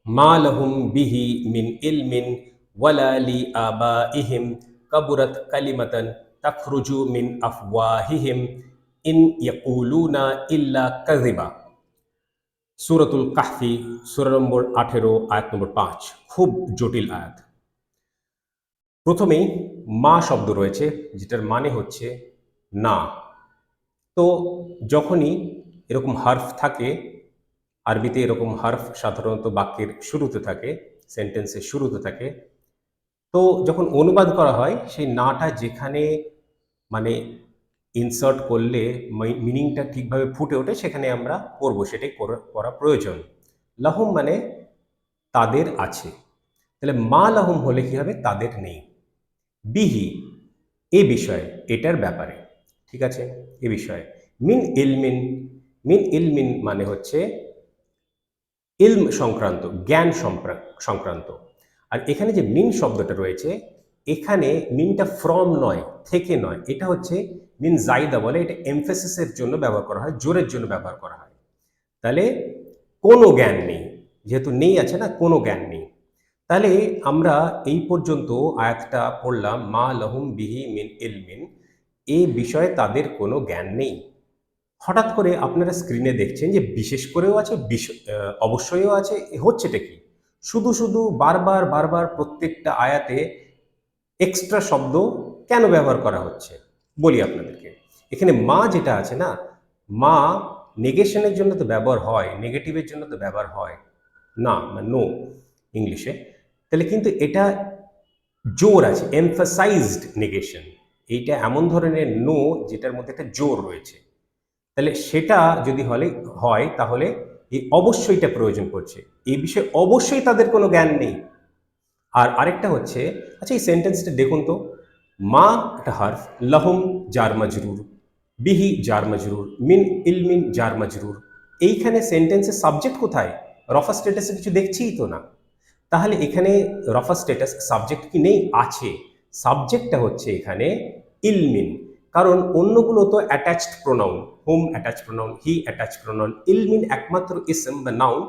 মা লাহুম বিহি মিন ইলমিন ওয়ালা লি আবাইহিম কাবুরাত কালিমাতান তাখরুজু মিন আফওয়াহিহিম ইন ইয়াকুলুনা ইল্লা কাযিবা। সূরাতুল কাহফি সূরা নম্বর 18 আয়াত নম্বর 5। খুব জটিল আয়াত। প্রথমেই মা শব্দ রয়েছে, যেটার মানে হচ্ছে না। তো যখনই এরকম হার্ফ থাকে, আরবিতে এরকম হার্ফ সাধারণত বাক্যের শুরুতে থাকে, সেন্টেন্সের শুরুতে থাকে। তো যখন অনুবাদ করা হয়, সেই নাটা যেখানে মানে ইনসার্ট করলে মিনিংটা ঠিকভাবে ফুটে ওঠে, সেখানে আমরা করব, সেটাই করা প্রয়োজন। লাহুম মানে তাদের আছে, তাহলে মা লাহুম হলে কি হবে? তাদের নেই। বিহি এ বিষয়ে, এটার ব্যাপারে, ঠিক আছে, এ বিষয়ে। মিন ইলমিন, মিন ইলমিন মানে হচ্ছে ইলম সংক্রান্ত, জ্ঞান সংক্রান্ত। আর এখানে যে মিন শব্দটা রয়েছে, এখানে মিনটা ফ্রম নয়, থেকে নয়, এটা হচ্ছে মিন জাইদা বলে, এটা এমফেসিসের জন্য ব্যবহার করা হয়, জোরের জন্য ব্যবহার করা হয়। তাহলে কোনো জ্ঞান নেই, যেহেতু নেই আছে না, কোনো জ্ঞান নেই। তাহলে আমরা এই পর্যন্ত আয়াতটা পড়লাম, মা লাহুম বিহি মিন ইলমিন, এই বিষয়ে তাদের কোনো জ্ঞান নেই। হঠাৎ করে আপনারা স্ক্রিনে দেখছেন যে বিশেষ করেও আছে, অবশ্যইও আছে, হচ্ছেটা কি? শুধু শুধু বারবার বারবার প্রত্যেকটা আয়াতে এক্সট্রা শব্দ কেন ব্যবহার করা হচ্ছে? বলি আপনাদেরকে। এখানে মা যেটা আছে না, মা নেগেশনের জন্য তো ব্যবহার হয়, নেগেটিভের জন্য তো ব্যবহার হয় না, নো ইংলিশে। তাহলে কিন্তু এটা জোর আছে, এমফাসাইজড নেগেশন। এইটা এমন ধরনের নো যেটার মধ্যে একটা জোর রয়েছে। তাহলে সেটা যদি হয়, তাহলে এই অবশ্যইটা প্রয়োজন পড়ছে। এই বিষয়ে অবশ্যই তাদের কোনো জ্ঞান নেই। আর আরেকটা হচ্ছে, আচ্ছা এই সেন্টেন্সটা দেখুন তো, মা একটা হার্ফ, লাহুম জার মাজরুর, বিহি জার মাজরুর, মিন ইলমিন জার মাজরুর। এইখানে সেন্টেন্সের সাবজেক্ট কোথায়? রফা স্ট্যাটাসে কিছু দেখছিই তো না। তাহলে এখানে রফা স্ট্যাটাস, সাবজেক্ট কি নেই? আছে। সাবজেক্টটা হচ্ছে এখানে ইলমিন, কারণ অন্যগুলো তো অ্যাটাচড প্রোনাউন, হোম অ্যাটাচ প্রোনাউন, হি অ্যাটাচ প্রোনাউন। ইলমিন একমাত্র ইসম বা নাউন,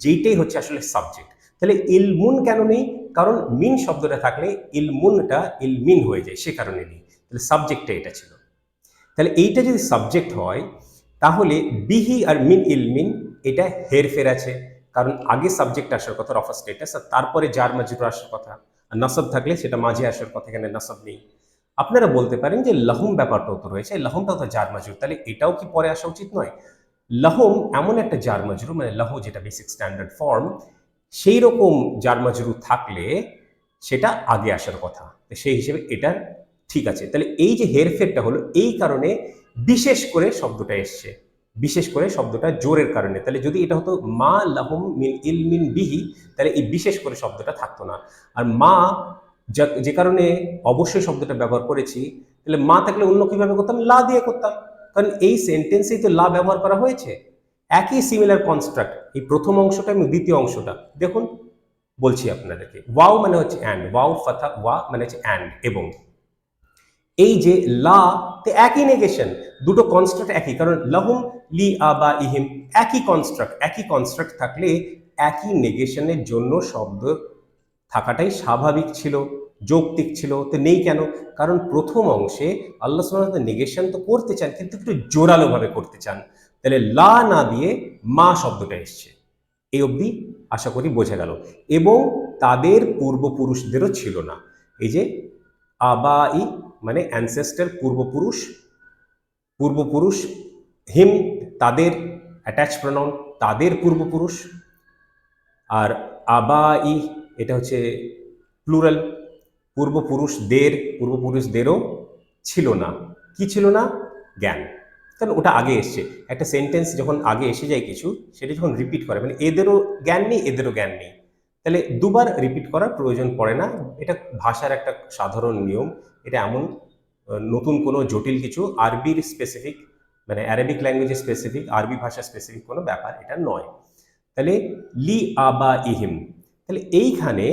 যেইটাই হচ্ছে আসলে সাবজেক্ট। তাহলে ইলমুন কেন নেই? কারণ মিন শব্দটা থাকলে ইলমুনটা ইলমিন হয়ে যায়, সে কারণে নেই। তাহলে সাবজেক্টটা এটা ছিল। তাহলে এইটা যদি সাবজেক্ট হয়, তাহলে বিহি আর মিন ইলমিন এটা হেরফের আছে, কারণ আগে সাবজেক্ট আসার কথা, রফা স্টেটাস, আর তারপরে জার মাজরুর আসার কথা। আর নাসব থাকলে সেটা মাঝে আসার কথা, এখানে নাসব নেই। আপনারা বলতে পারেন যে লাহুম ব্যাপারটাও তো রয়েছে, লাহুমটাও তো জার মাজরুর, তাহলে এটাও কি পরে আসা উচিত নয়? লাহুম এমন একটা জার মাজরুর, মানে লাহু যেটা বেসিক স্ট্যান্ডার্ড ফর্ম, সেই রকম জার মাজরুর থাকলে সেটা আগে আসার কথা, সেই হিসেবে এটা ঠিক আছে। তাহলে এই যে হেরফেরটা হলো, এই কারণে বিশেষ করে শব্দটা এসছে, বিশেষ করে শব্দটা জোরের কারণে। তাহলে যদি এটা হতো মা লাহুম মিন ইলমিন বিহি, তাহলে এই বিশেষ করে শব্দটা থাকতো না। আর মা যে কারণে অবশ্যই শব্দটা ব্যবহার করেছি, তাহলে মা থাকলে অন্য কিভাবে করতাম? লা দিয়ে করতাম, কারণ এই সেন্টেন্সেই তো লা ব্যবহার করা হয়েছে। একই সিমিলার কনস্ট্রাক্ট, এই প্রথম অংশটা এবং দ্বিতীয় অংশটা দেখুন, বলছি আপনাদেরকে। ওয়াও মানে হচ্ছে অ্যান্ড, ওয়াও ফাথা ওয়া মানে হচ্ছে অ্যান্ড এবং। এই যে লা, তে একই নেগেশন, দুটো কনস্ট্রাক্ট একই, কারণ লাহুম লি আবা ইহিম, একই কনস্ট্রাক্ট, একই কনস্ট্রাক্ট থাকলে একই নেগেশনের জন্য শব্দ থাকাটাই স্বাভাবিক ছিল, যৌক্তিক ছিল। তো নেই কেন? কারণ প্রথম অংশে আল্লাহ সুবহানাহু ওয়া তাআলা নেগেশন তো করতে চান, কিন্তু একটু জোরালোভাবে করতে চান। তাহলে লা না দিয়ে মা শব্দটা এসছে। এই অবধি আশা করি বোঝা গেল। এবং তাদের পূর্বপুরুষদেরও ছিল না। এই যে আবাই মানে অ্যানসেস্টার, পূর্বপুরুষ, পূর্বপুরুষ, হিম তাদের, অ্যাটাচ প্রনাউন, তাদের পূর্বপুরুষ। আর আবাই এটা হচ্ছে প্লুরাল, পূর্বপুরুষদের, পূর্বপুরুষদেরও ছিল না। কি ছিল না? জ্ঞান। কারণ ওটা আগে এসছে। একটা সেন্টেন্স যখন আগে এসে যায় কিছু, সেটা যখন রিপিট করে, মানে এদেরও জ্ঞান নেই, এদেরও জ্ঞান নেই, তাহলে দুবার রিপিট করার প্রয়োজন পড়ে না। এটা ভাষার একটা সাধারণ নিয়ম। এটা এমন নতুন কোনো জটিল কিছু আরবির স্পেসিফিক, মানে অ্যারাবিক ল্যাঙ্গুয়েজের স্পেসিফিক, আরবি ভাষা স্পেসিফিক কোনো ব্যাপার এটা নয়। তাহলে লি আবা ইহিম, তাহলে এইখানে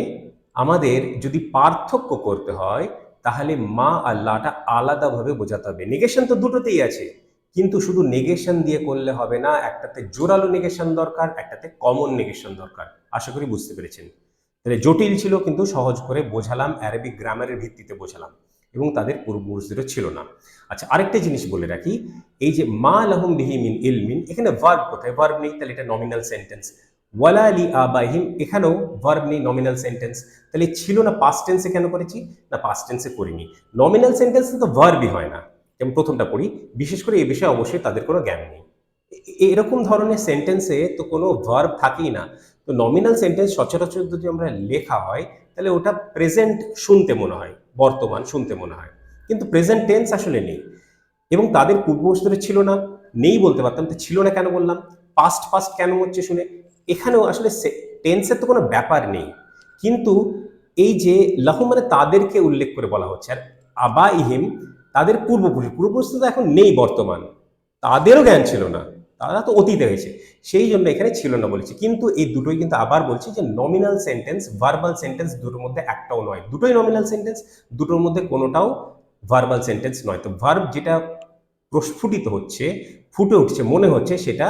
আমাদের যদি পার্থক্য করতে হয়, তাহলে মা আল্লাহটা আলাদাভাবে বোঝাতে হবে। নেগেশন তো দুটোতেই আছে, কিন্তু শুধু নেগেশন দিয়ে করলে হবে না, একটাতে জোরালো নেগেশন দরকার, একটাতে কমন নেগেশন দরকার। আশা করি বুঝতে পেরেছেন। তাহলে জটিল ছিল কিন্তু সহজ করে বোঝালাম, অ্যারাবিক গ্রামারের ভিত্তিতে বোঝালাম, এবং তাদের পূর্বপুরুষদেরও ছিল না। আচ্ছা, আরেকটা জিনিস বলে রাখি, এই যে মা লাহুম বিহি মিন ইলমিন, এখানে ভার্ব কোথায়? ভার্ব নেই, তাহলে এটা নমিনাল সেন্টেন্স। ওয়ালা লি আবাহিম, এখানেও ভার্ব নেই, নমিনাল সেন্টেন্স। তাহলে ছিল না, পাস্ট টেন্সে কেন করেছি? না, পাস্ট টেন্সে করিনি। নমিনাল সেন্টেন্সে তো ভার্বই হয় না। যেমন প্রথমটা পড়ি, বিশেষ করে এই বিষয়ে অবশ্যই তাদের কোনো জ্ঞান নেই। এরকম ধরনের সেন্টেন্সে তো কোনো ভার্ব থাকেই না। তো নমিনাল সেন্টেন্স সচরাচর যদি আমরা লেখা হয়, তাহলে ওটা প্রেজেন্ট শুনতে মনে হয়, বর্তমান শুনতে মনে হয়, কিন্তু প্রেজেন্ট টেন্স আসলে নেই। এবং তাদের পূর্বপুরুষদের ছিল না, নেই বলতে পারতাম, তো ছিল না কেন বললাম? পাস্ট পাস্ট কেন হচ্ছে শুনে, এখানেও আসলে টেন্সের তো কোনো ব্যাপার নেই, কিন্তু এই যে লাহু মানে তাদেরকে উল্লেখ করে বলা হচ্ছে, আর আবা ইহিম তাদের পূর্বপুরুষ, পূর্বপুরুষ তো এখন নেই বর্তমান, তাদেরও জ্ঞান ছিল না, তারা তো অতীতে হয়েছে, সেই জন্য এখানে ছিল না বলেছি। কিন্তু এই দুটোই কিন্তু আবার বলছি যে নমিনাল সেন্টেন্স, ভার্বাল সেন্টেন্স দুটোর মধ্যে একটাও নয়, দুটোই নমিনাল সেন্টেন্স, দুটোর মধ্যে কোনোটাও ভার্বাল সেন্টেন্স নয়। তো ভার্ব যেটা প্রস্ফুটিত হচ্ছে, ফুটে উঠছে, মনে হচ্ছে, সেটা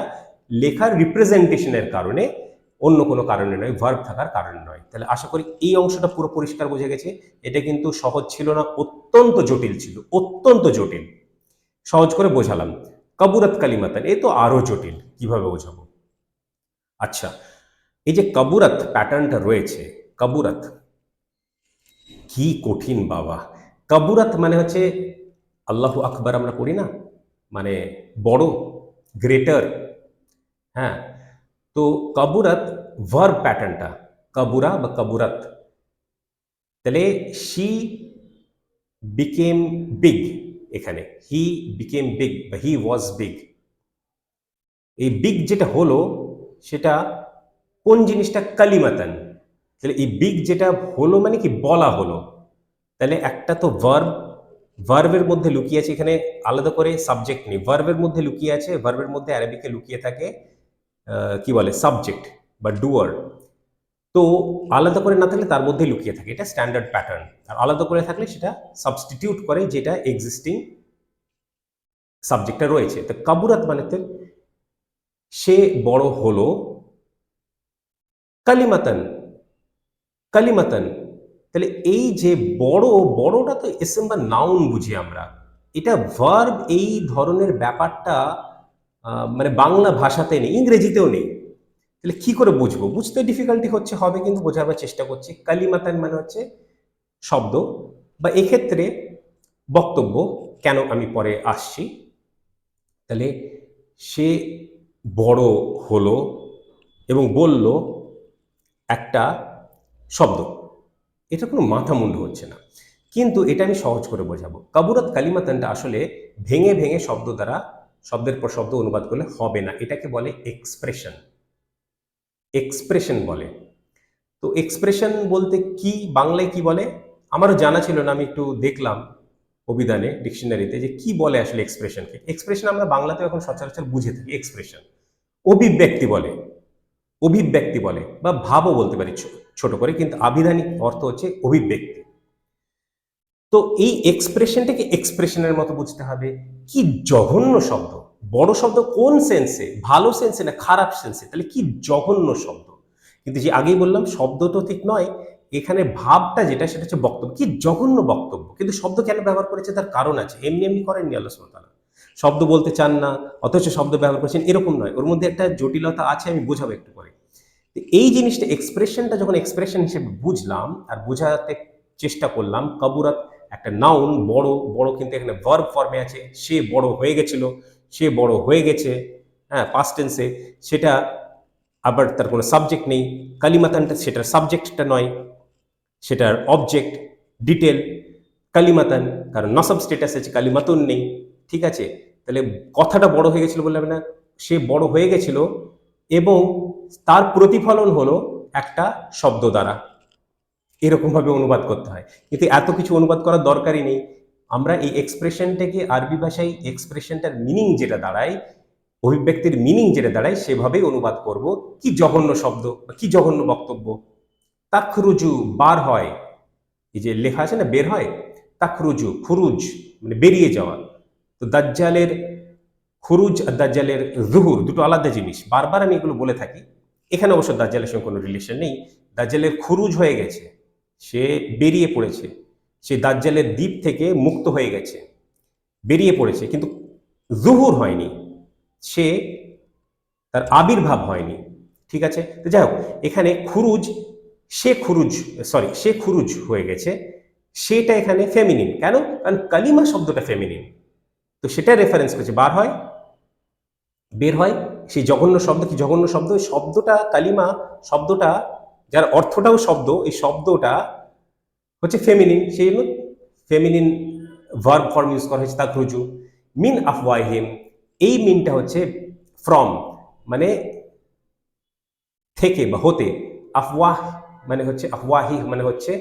লেখার রিপ্রেজেন্টেশনের কারণে, অন্য কোনো কারণে নয়, ভার্ব থাকার কারণে নয়। তাহলে আশা করি এই অংশটা পুরো পরিষ্কার বোঝা গেছে। এটা কিন্তু সহজ ছিল না, অত্যন্ত জটিল ছিল, অত্যন্ত জটিল। সহজ করে বোঝালাম। কবুরাত কালিমাতান, এ তো আরো জটিল, কিভাবে বোঝাবো? আচ্ছা, এই যে কবুরাত প্যাটার্নটা রয়েছে, কবুরাত কি কঠিন বাবা। কবুরাত মানে হচ্ছে, আল্লাহু আকবার আমরা পড়ি না, মানে বড়, গ্রেটার। হ্যাঁ, তো কবুরাত ভার্ব প্যাটার্নটা, কবুরা বা কবুরাত, তাহলে শি বিকেম বিগ, এখানে হি বিকেম বিগ বা হি ওয়াজ বিগ। এই বিগ যেটা হলো, সেটা কোন জিনিসটা? কালিমাতান। তাহলে এই বিগ যেটা হলো মানে কি? বলা হলো। তাহলে একটা তো ভার্ব, ভার্বের মধ্যে লুকিয়ে আছে, এখানে আলাদা করে সাবজেক্ট নেই, ভার্বের মধ্যে লুকিয়ে আছে, ভার্বের মধ্যে অ্যারাবিকে লুকিয়ে থাকে কি বলে, সাবজেক্ট বা ডুয়ার। তো আলাদা করে না থাকলে তার মধ্যে লুকিয়ে থাকে, এটা স্ট্যান্ডার্ড প্যাটার্ন। আর আলাদা করে থাকলে সেটা সাবস্টিটিউট করে যেটা এক্সিস্টিং সাবজেক্টটা রয়েছে। তো কাবুরাত মানে সে বড় হলো, কালিমাতান, কালিমাতান। তাহলে এই যে বড়, বড়টা তো এসএম বা নাউন বুঝি আমরা, এটা ভার্ব এই ধরনের ব্যাপারটা মানে বাংলা ভাষাতে নেই, ইংরেজিতেও নেই। তাহলে কি করে বুঝবো? বুঝতে ডিফিকাল্টি হচ্ছে, হবে, কিন্তু বোঝাবার চেষ্টা করছি। কালিমাতান মানে হচ্ছে শব্দ, বা এক্ষেত্রে বক্তব্য, কেন আমি পরে আসছি। তাহলে সে বড় হলো এবং বলল একটা শব্দ, এটা কোনো মাথা মুন্ডু হচ্ছে না, কিন্তু এটা আমি সহজ করে বোঝাবো। কাবুরাত কালিমাতানটা আসলে ভেঙে ভেঙে শব্দ দ্বারা, শব্দের পর শব্দ অনুবাদ করলে হবে না, এটাকে বলে এক্সপ্রেশন, এক্সপ্রেশন বলে। তো এক্সপ্রেশন বলতে কি, বাংলায় কি বলে আমারও জানা ছিল না, আমি একটু দেখলাম অভিধানে, ডিকশনারিতে, যে কি বলে আসলে এক্সপ্রেশনকে। এক্সপ্রেশন আমরা বাংলাতেও এখন সচরাচর বুঝে থাকি, এক্সপ্রেশন অভিব্যক্তি বলে, অভিব্যক্তি বলে, বা ভাবও বলতে পারি ছোট করে, কিন্তু আবিধানিক অর্থ হচ্ছে অভিব্যক্তি। তো এই এক্সপ্রেশনটাকে এক্সপ্রেশনের মতো বুঝতে হবে। কি জঘন্য শব্দ! বড় শব্দ কোন সেন্সে? ভালো সেন্সে না খারাপ সেন্সে? তাহলে কি জঘন্য শব্দ! কিন্তু যে আগেই বললাম, শব্দ তো ঠিক নয়, এখানে ভাবটা যেটা, সেটা হচ্ছে বক্তব্য। কি জঘন্য বক্তব্য! কিন্তু শব্দ কেন ব্যবহার করেছে তার কারণ আছে, এমনি এমনি করেননি আল্লাহ সুবহানাহু ওয়া তাআলা। শব্দ বলতে চান না অথচ শব্দ ব্যবহার করেছেন, এরকম নয়, ওর মধ্যে একটা জটিলতা আছে, আমি বোঝাবো একটু পরে। এই জিনিসটা, এক্সপ্রেশনটা যখন এক্সপ্রেশন হিসেবে বুঝলাম আর বোঝাতে চেষ্টা করলাম, কাবুরাত একটা নাউন, বড়, বড় কিন্তু এখানে ভার্ব ফর্মে আছে, সে বড় হয়ে গেছিল, সে বড় হয়ে গেছে, হ্যাঁ, পাস্ট টেন্সে, সেটা আবার তার কোনো সাবজেক্ট নেই। কালিমাতানটা সেটার সাবজেক্টটা নয়, সেটার অবজেক্ট, ডিটেল। কালিমাতান, কারণ নসব স্টেটাস আছে, কালিমাতুন নেই, ঠিক আছে। তাহলে কথাটা বড় হয়ে গেছিল বললাম না, সে বড় হয়ে গেছিল এবং তার প্রতিফলন হলো একটা শব্দ দ্বারা, এরকম ভাবে অনুবাদ করতে হয়। কিন্তু এত কিছু অনুবাদ করার দরকারই নেই, আমরা এই এক্সপ্রেশনটাকে আরবি ভাষায়, এক্সপ্রেশনটার মিনিং যেটা দাঁড়ায়, অভিব্যক্তির মিনিং যেটা দাঁড়ায়, সেভাবেই অনুবাদ করব। কি জঘন্য শব্দ বা কি জঘন্য বক্তব্য! তাখরুজু, বার হয়, এই যে লেখা আছে না, বের হয়, তাখরুজু, খুরুজ মানে বেরিয়ে যাওয়া। তো দাজ্জালের খুরুজ আর দাজ্জালের জুহুর দুটো আলাদা জিনিস, বারবার আমি এগুলো বলে থাকি। এখানে অবশ্য দাজ্জালের সঙ্গে কোনো রিলেশন নেই। দাজ্জালের খুরুজ হয়ে গেছে, সে বেরিয়ে পড়েছে, সে দাজ্জালের দ্বীপ থেকে মুক্ত হয়ে গেছে, বেরিয়ে পড়েছে, কিন্তু জুহুর হয়নি, সে তার আবির্ভাব হয়নি। ঠিক আছে, তো যাই হোক, এখানে খুরুজ, সে খুরুজ হয়ে গেছে, সেটা এখানে ফেমিনিন। কেন? কারণ কালিমা শব্দটা ফেমিনিন, তো সেটা রেফারেন্স করছে, বের হয় সেই জঘন্য শব্দ। কি জঘন্য শব্দ? ওই শব্দটা, কালিমা শব্দটা, যার অর্থটাও শব্দ, এই শব্দটা হচ্ছে ফেমিনিন, সেই জন্য ফেমিনিন ভার্ব ফর্ম ইউজ করা হয়েছে তাখরুজু মিন আফওয়াহিম। এই মিনটা হচ্ছে ফ্রম, মানে থেকে বা হতে, আফওয়াহ মানে হচ্ছে, আফওয়াহি মানে হচ্ছে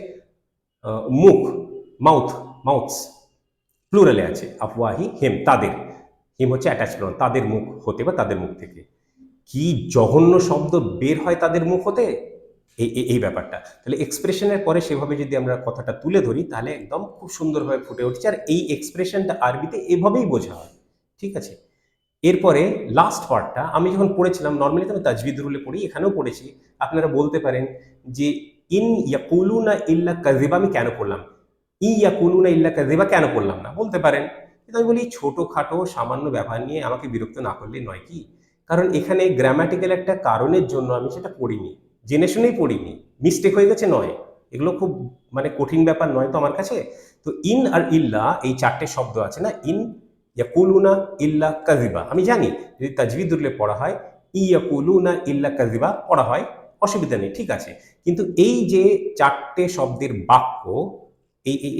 মুখ, মাউথ, মাউথস প্লুরালে আছে, আফওয়াহি হিম, তাদের, হিম হচ্ছে অ্যাটাচ প্রনাউন, তাদের মুখ হতে বা তাদের মুখ থেকে। কি জঘন্য শব্দ বের হয় তাদের মুখ হতে, এই ব্যাপারটা। তাহলে এক্সপ্রেশনের পরে সেভাবে যদি আমরা কথাটা তুলে ধরি, তাহলে একদম খুব সুন্দরভাবে ফুটে উঠছে। আর এই এক্সপ্রেশনটা আরবিতে এভাবেই বোঝা হয়। ঠিক আছে, এরপরে লাস্ট পার্টটা আমি যখন পড়েছিলাম, নর্মালি তো আমি তাজবিদ রুলে পড়ি, এখানেও পড়েছি, আপনারা বলতে পারেন যে ইন ইয়াকুলুনা ইল্লা কাযিবা আমি কেন পড়লাম, ইয়াকুলুনা ইল্লা কাযিবা কেন পড়লাম না, বলতে পারেন। কিন্তু আমি বলি ছোটোখাটো সামান্য ব্যাপার নিয়ে আমাকে বিরক্ত না করলে নয় কি? কারণ এখানে গ্রামাটিক্যাল একটা কারণের জন্য আমি সেটা পড়িনি, জেনে শুনেই পড়িনি, মিস্টেক হয়ে গেছে নয়, এগুলো খুব মানে কঠিন ব্যাপার নয় তো আমার কাছে। তো ইন আর ইল্লা এই চারটে শব্দ আছে না, ইন ইয়াকুলুনা ইল্লা কাযিবা, আমি জানি যদি তাজবিদ উল্লেখ পড়া হয় ইয়াকুলুনা ইল্লা কাযিবা পড়া হয়, অসুবিধা নেই, ঠিক আছে। কিন্তু এই যে চারটে শব্দের বাক্য,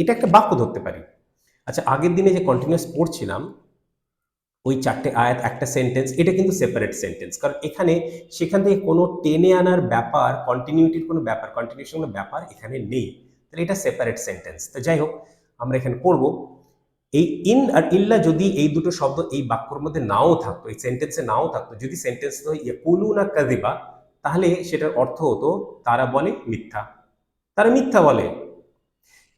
এটা একটা বাক্য ধরতে পারি। আচ্ছা, আগের দিনে যে কন্টিনিউয়াস পড়ছিলাম, ওই চারটে আয়াত একটা সেন্টেন্স, এটা কিন্তু সেপারেট সেন্টেন্স, কারণ এখানে সেখান থেকে কোনো টেনে আনার ব্যাপার, কন্টিনিউটির কোনো ব্যাপার, কন্টিনিউশন কোনো ব্যাপার এখানে নেই, তাহলে এটা সেপারেট সেন্টেন্স। তো যাই হোক, আমরা এখানে পড়ব, এই ইন আর ইল্লা যদি এই দুটো শব্দ এই বাক্যর মধ্যে নাও থাকতো, এই সেন্টেন্সে নাও থাকতো, যদি সেন্টেন্স তো ইয়াকুলুনা কাযিবা, তাহলে সেটার অর্থ হতো তারা বলে মিথ্যা, তারা মিথ্যা বলে।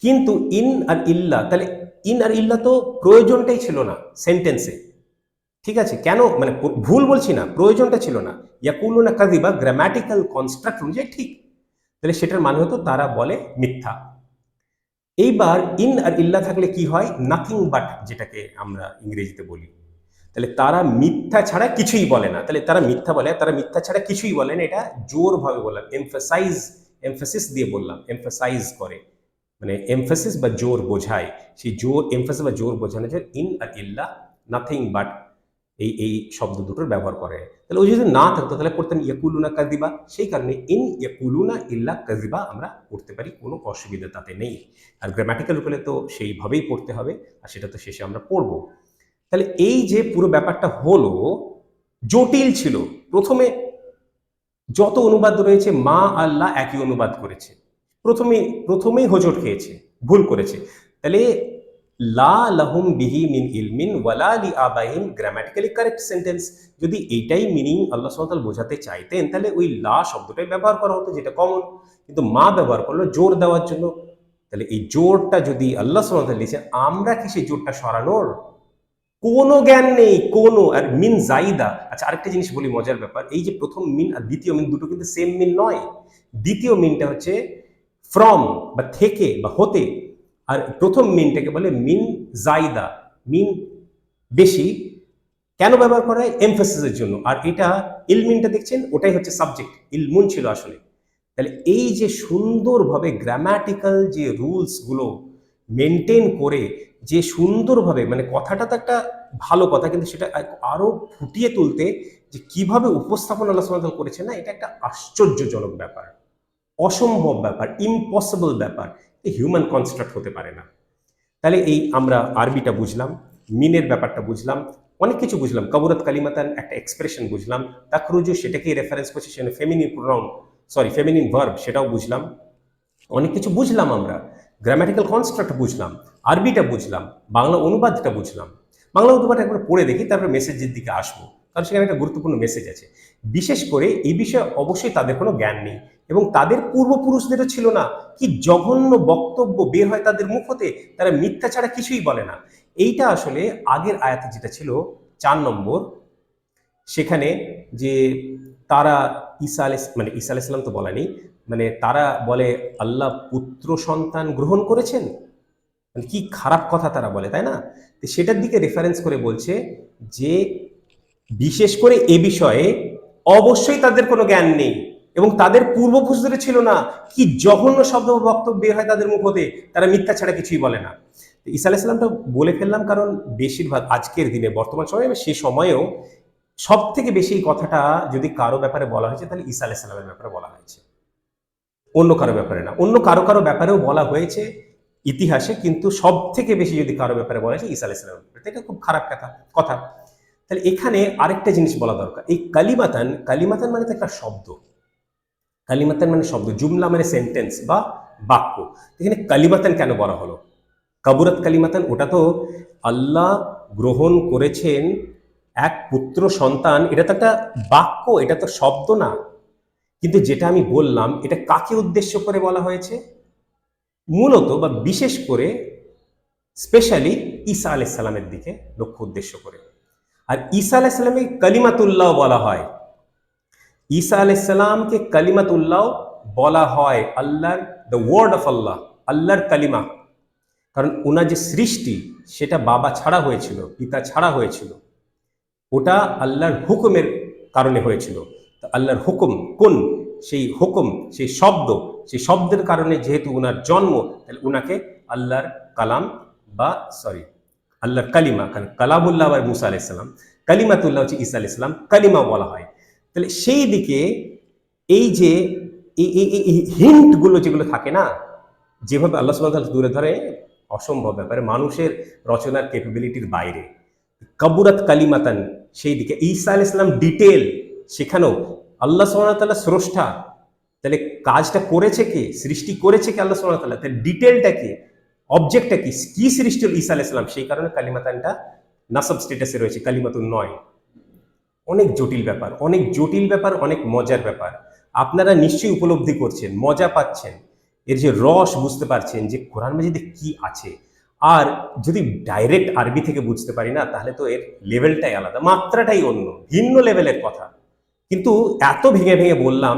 কিন্তু ইন আর ইল্লা, তাহলে ইন আর ইল্লা তো প্রয়োজনটাই ছিল না সেন্টেন্সে। ঠিক আছে, কেন মানে ভুল বলছি না, প্রয়োজনটা ছিল না, ইয়াকুলুনা কাযিবা গ্রামাটিক্যাল কনস্ট্রাক্ট অনুযায়ী ঠিক, তাহলে সেটার মানে হতো তারা বলে মিথ্যা। এইবার ইন আর ইল্লা থাকলে কি হয়, নাথিং বাট, যেটাকে আমরা ইংরেজিতে বলি, তাহলে তারা মিথ্যা ছাড়া কিছুই বলে না, তাহলে তারা মিথ্যা বলে, তারা মিথ্যা ছাড়া কিছুই বলে না, এটা জোরভাবে বললাম, এমফাসিস দিয়ে বললাম, এমফাসাইজ করে, মানে এমফাসিস বা জোর বোঝায়, সেই জোর এমফাসিস বা জোর বোঝানোর জন্য ইন আর ইল্লা, নাথিং বাট, এই শব্দ দুটোর ব্যবহার করে। তাহলে ওই যদি না থাকতো তাহলে পড়তেন ইয়াকুলুনা কাযিবা, সেই কারণে ইন ইয়াকুলুনা ইল্লা কাযিবা আমরা পড়তে পারি, কোনো অসুবিধা তাতে নেই। আর গ্রামাটিক্যাল রূপে তো সেইভাবেই পড়তে হবে, আর সেটা তো শেষে আমরা পড়বো। তাহলে এই যে পুরো ব্যাপারটা হলো, জটিল ছিল। প্রথমে যত অনুবাদ রয়েছে মা আল্লাহ একই অনুবাদ করেছে, প্রথমেই হোঁচট খেয়েছে, ভুল করেছে। তাহলে লা লাহুম বিহি মিন ইলমিন ওয়ালা লি আবাইহিম, গ্রামাটিক্যালি কারেক্ট সেন্টেন্স। যদি এইটাই মিনিং আল্লাহ সুবহানাহু ওয়া তাআলা বোঝাতে চাইতেন, তাহলে ওই লা শব্দটাই ব্যবহার করা হতো, যেটা কমন, কিন্তু মা ব্যবহার করলো জোর দেওয়ার জন্য। তাহলে এই জোরটা যদি আল্লাহ সুবহানাহু ওয়া তাআলা দিয়েছেন, আমরা কি সেই জোরটা সরানোর কোনো জ্ঞান নেই, কোনো। আর মিন জাইদা, আচ্ছা আরেকটা জিনিস বলি, মজার ব্যাপার, এই যে প্রথম মিন আর দ্বিতীয় মিন দুটো কিন্তু সেম মিন নয়। দ্বিতীয় মিনটা হচ্ছে ফ্রম বা থেকে বা হতে, আর প্রথম মিনটাকে বলে মিন জাইদা, মিন বেশি। কেন ব্যবহার করা হয়? এমফাসিসের জন্য। আর এটা ইলমিনটা দেখছেন, ওটাই হচ্ছে সাবজেক্ট, ইলমুন ছিল আসলে। তাহলে এই যে সুন্দরভাবে গ্রামাটিক্যাল যে রুলসগুলো মেনটেন করে, যে সুন্দরভাবে, মানে কথাটা তো একটা ভালো কথা, কিন্তু সেটা আরো ফুটিয়ে তুলতে যে কিভাবে উপস্থাপন আল্লাহ সুবহানাহু ওয়া তাআলা করেছে না, এটা একটা আশ্চর্যজনক ব্যাপার, অসম্ভব ব্যাপার, ইম্পসিবল ব্যাপার, হিউম্যান কনস্ট্রাক্ট হতে পারে না। তাহলে এই আমরা আরবিটা বুঝলাম, মিনের ব্যাপারটা বুঝলাম, অনেক কিছু বুঝলাম, কবরত কালিমাতান একটা এক্সপ্রেশন বুঝলাম, তাখরুজু সেটাকেই রেফারেন্স করছে, সেখানে ফেমিনিন প্রোনাউন, ফেমিনিন ভার্ব, সেটাও বুঝলাম, অনেক কিছু বুঝলাম আমরা, গ্রামাটিক্যাল কনস্ট্রাক্ট বুঝলাম, আরবিটা বুঝলাম, বাংলা অনুবাদটা বুঝলাম। বাংলা অনুবাদ একবার পড়ে দেখি, তারপর মেসেজের দিকে আসবো, কারণ সেখানে একটা গুরুত্বপূর্ণ মেসেজ আছে। বিশেষ করে এই বিষয়ে অবশ্যই তাদের কোনো জ্ঞান নেই, এবং তাদের পূর্বপুরুষদেরও ছিল না। কি জঘন্য বক্তব্য বের হয় তাদের মুখ হতে, তারা মিথ্যা ছাড়া কিছুই বলে না। এইটা আসলে আগের আয়াতে যেটা ছিল, 4 নম্বর, সেখানে যে তারা ঈসা আলাইহিস সালাম তো বলা নেই, মানে তারা বলে আল্লাহ পুত্র সন্তান গ্রহণ করেছেন, মানে কি খারাপ কথা তারা বলে, তাই না? তো সেটার দিকে রেফারেন্স করে বলছে যে বিশেষ করে এ বিষয়ে অবশ্যই তাদের কোনো জ্ঞান নেই এবং তাদের পূর্বপুরুষদের ছিল না। কি জঘন্য শব্দ ও বক্তব্য বের হয় তাদের মুখ হতে, তারা মিথ্যা ছাড়া কিছুই বলে না। ঈসা আলাইহিস সালামটা বলে ফেললাম কারণ বেশিরভাগ আজকের দিনে বর্তমান সময়ে সে সময়েও সব থেকে বেশি এই কথাটা যদি কারো ব্যাপারে বলা হয়েছে তাহলে ঈসা আলাইহিস সালামের ব্যাপারে বলা হয়েছে, অন্য কারো ব্যাপারে না। অন্য কারো কারো ব্যাপারেও বলা হয়েছে ইতিহাসে, কিন্তু সব থেকে বেশি যদি কারো ব্যাপারে বলা হয়েছে ঈসা আলাইহিস সালামের ব্যাপারে। এটা খুব খারাপ কথা। তাহলে এখানে আরেকটা জিনিস বলা দরকার, এই কালিমাতান, কালিমাতান মানে তো একটা শব্দ, কালিমাতান মানে শব্দ, জুমলা মানে সেন্টেন্স বা বাক্য। এখানে কালিমাতান কেন বলা হলো? কাবুরাত কালিমাতান, ওটা তো আল্লাহ গ্রহণ করেছেন এক পুত্র সন্তান, এটা তো একটা বাক্য, এটা তো শব্দ না। কিন্তু যেটা আমি বললাম এটা কাকে উদ্দেশ্য করে বলা হয়েছে? মূলত বা বিশেষ করে স্পেশালি ঈসা আলাইহিস সালামের দিকে লক্ষ্য উদ্দেশ্য করে। আর ঈসা আলাইহিস সালামকে কালিমাতুল্লাহ বলা হয়, ঈসা আলাইহিস সালামকে কালিমাতুল্লাহ বলা হয়, আল্লাহর দ্য ওয়ার্ড অফ আল্লাহ, আল্লাহর কালিমা। কারণ ওনার যে সৃষ্টি সেটা বাবা ছাড়া হয়েছিল, পিতা ছাড়া হয়েছিল, ওটা আল্লাহর হুকুমের কারণে হয়েছিল। তো আল্লাহর হুকুম কোন, সেই হুকুম, সেই শব্দ, সেই শব্দের কারণে যেহেতু ওনার জন্ম, তাহলে ওনাকে আল্লাহর কালাম বা আল্লাহর কালিমা, কারণ কালামুল্লাহ আর মুসা আলাইহিস সালাম, কালিমাতুল্লাহ হচ্ছে ঈসা আলাইহিস সালাম, কালিমা বলা হয়। তাহলে সেই দিকে এই যে হিন্টগুলো যেগুলো থাকে না, যেভাবে আল্লাহ সুবহানাহু ওয়া তাআলা দূরে ধরে, অসম্ভব ব্যাপারে, মানুষের রচনার ক্যাপাবিলিটির বাইরে। কাবুরাত কালিমাতান, সেই দিকে ঈসা আলাইহিস সালাম ডিটেল, সেখানেও আল্লাহ সুবহানাহু ওয়া তাআলা স্রষ্টা, তাহলে কাজটা করেছে কে, সৃষ্টি করেছে কে আল্লাহ সুবহানাহু ওয়া তাআলা, তাহলে ডিটেলটা কি, অবজেক্টটা কি, কি সৃষ্টি হল ঈসা আলাইহিস সালাম, সেই কারণে কালিমাতানটা নাসাব স্ট্যাটাসে রয়েছে, কালিমাতুন নয়। অনেক জটিল ব্যাপার, অনেক জটিল ব্যাপার, অনেক মজার ব্যাপার। আপনারা নিশ্চয়ই উপলব্ধি করছেন, মজা পাচ্ছেন, এর যে রস বুঝতে পারছেন যে কোরআন মাজিদে কি আছে। আর যদি ডাইরেক্ট আরবি থেকে বুঝতে পারি না, তাহলে তো এর লেভেলটাই আলাদা, মাত্রাটাই অন্য, ভিন্ন লেভেলের কথা। কিন্তু এত ভেঙে ভেঙে বললাম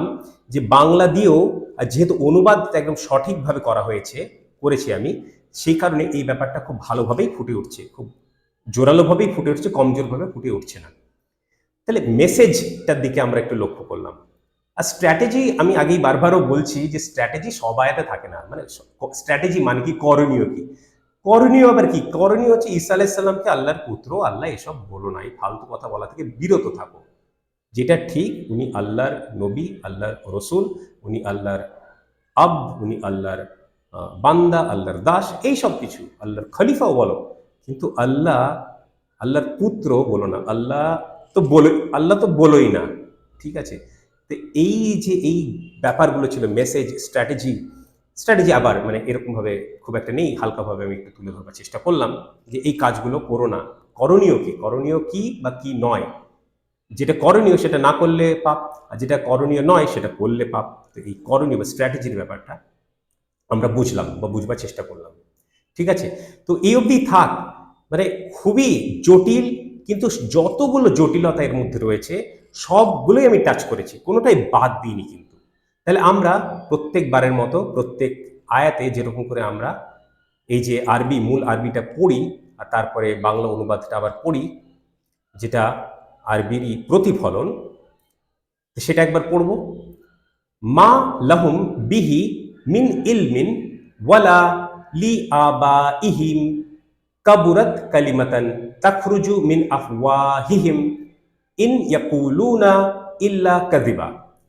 যে বাংলা দিয়েও, যেহেতু অনুবাদ একদম সঠিকভাবে করা হয়েছে, করেছি আমি, সেই কারণে এই ব্যাপারটা খুব ভালোভাবেই ফুটে উঠছে, খুব জোরালোভাবেই ফুটে উঠছে, কমজোরভাবে ফুটে উঠছে না। তাহলে মেসেজটার দিকে আমরা একটু লক্ষ্য করলাম। আর স্ট্র্যাটেজি, আমি আগেই বারবারও বলছি যে স্ট্র্যাটেজি সব আয়াতে থাকে না। মানে স্ট্র্যাটেজি মানে কি, করণীয় কি, করণীয় আবার কি, করণীয় হচ্ছে ঈসা আলাইহিস সালামকে আল্লাহর পুত্র, আল্লাহ এসব বলো না, এই ফালতু কথা বলা থেকে বিরত থাকো। যেটা ঠিক, উনি আল্লাহর নবী, আল্লাহর রসুল, উনি আল্লাহর আব, উনি আল্লাহর বান্দা, আল্লাহর দাস, এই সব কিছু, আল্লাহর খলিফাও বলো, কিন্তু আল্লাহর পুত্র বলো না। আল্লাহ তো বলোই না, ঠিক আছে? তো এই যে এই ব্যাপারগুলো ছিল মেসেজ, স্ট্র্যাটেজি আবার মানে এরকমভাবে খুব একটা নেই, হালকাভাবে আমি একটু তুলে ধরবার চেষ্টা করলাম যে এই কাজগুলো করো না। করণীয় কি বা কি নয়, যেটা করণীয় সেটা না করলে পাপ, আর যেটা করণীয় নয় সেটা করলে পাপ। তো এই করণীয় বা স্ট্র্যাটেজির ব্যাপারটা আমরা বুঝলাম বা বুঝবার চেষ্টা করলাম, ঠিক আছে? তো এই অবধি থাক। মানে খুবই জটিল, কিন্তু যতগুলো জটিলতা এর মধ্যে রয়েছে সবগুলোই আমি টাচ করেছি, কোনোটাই বাদ দিইনি কিন্তু। তাহলে আমরা প্রত্যেকবারের মতো প্রত্যেক আয়াতে যেরকম করে আমরা এই যে আরবি, মূল আরবিটা পড়ি আর তারপরে বাংলা অনুবাদটা আবার পড়ি, যেটা আরবিরই প্রতিফলন, সেটা একবার পড়ব। মা লাহুম বিহি মিন ইলমিন ওয়ালা লি আবাইহিম কাবুরাত কালিমাতান তাখরুজু মিন আফওয়াহিহিম ইন ইয়াকুলুনা ইল্লা কাযিবা।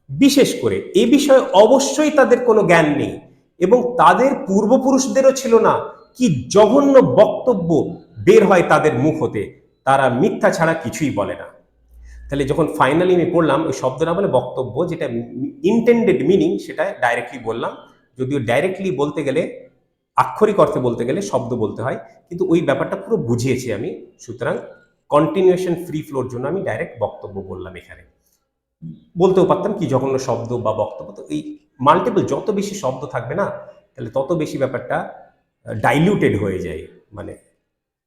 বিশেষ করে এ বিষয়ে অবশ্যই তাদের কোনো জ্ঞান নেই এবং তাদের পূর্বপুরুষদেরও ছিল না। কি জঘন্য বক্তব্য বের হয় তাদের মুখ হতে, তারা মিথ্যা ছাড়া কিছুই বলে না। তাহলে যখন ফাইনালি আমি পড়লাম, ওই শব্দটা বলে বক্তব্য, যেটা ইন্টেন্ডেড মিনিং সেটা ডাইরেক্টলি বললাম, যদিও ডাইরেক্টলি বলতে গেলে, আক্ষরিক অর্থে বলতে গেলে শব্দ বলতে হয়, কিন্তু ওই ব্যাপারটা পুরো বুঝিয়েছি আমি। সুতরাং কন্টিনিউয়েশন ফ্রি ফ্লোর জন্য আমি ডাইরেক্ট বক্তব্য বললাম। এখানে বলতেও পারতাম কি জঘন্য শব্দ বা বক্তব্য। তো এই মাল্টিপল যত বেশি শব্দ থাকবে না, তাহলে তত বেশি ব্যাপারটা ডাইলিউটেড হয়ে যায়, মানে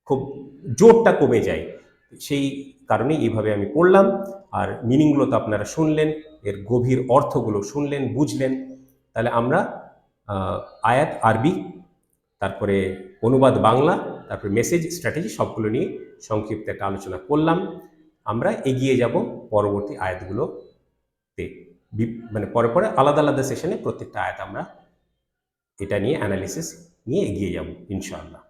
খুব জোরটা কমে যায়। সেই কারণেই এইভাবে আমি পড়লাম। আর মিনিংগুলো তো আপনারা শুনলেন, এর গভীর অর্থগুলো শুনলেন, বুঝলেন। তাহলে আমরা আয়াত আরবি, তারপরে অনুবাদ বাংলা, তারপরে মেসেজ স্ট্র্যাটেজি সবগুলো নিয়ে সংক্ষিপ্ত একটা আলোচনা করলাম। আমরা এগিয়ে যাব পরবর্তী আয়াতগুলোতে, মানে পরে পরে আলাদা আলাদা সেশনে প্রত্যেকটা আয়াত আমরা এটা নিয়ে অ্যানালিসিস নিয়ে এগিয়ে যাব ইনশাআল্লাহ।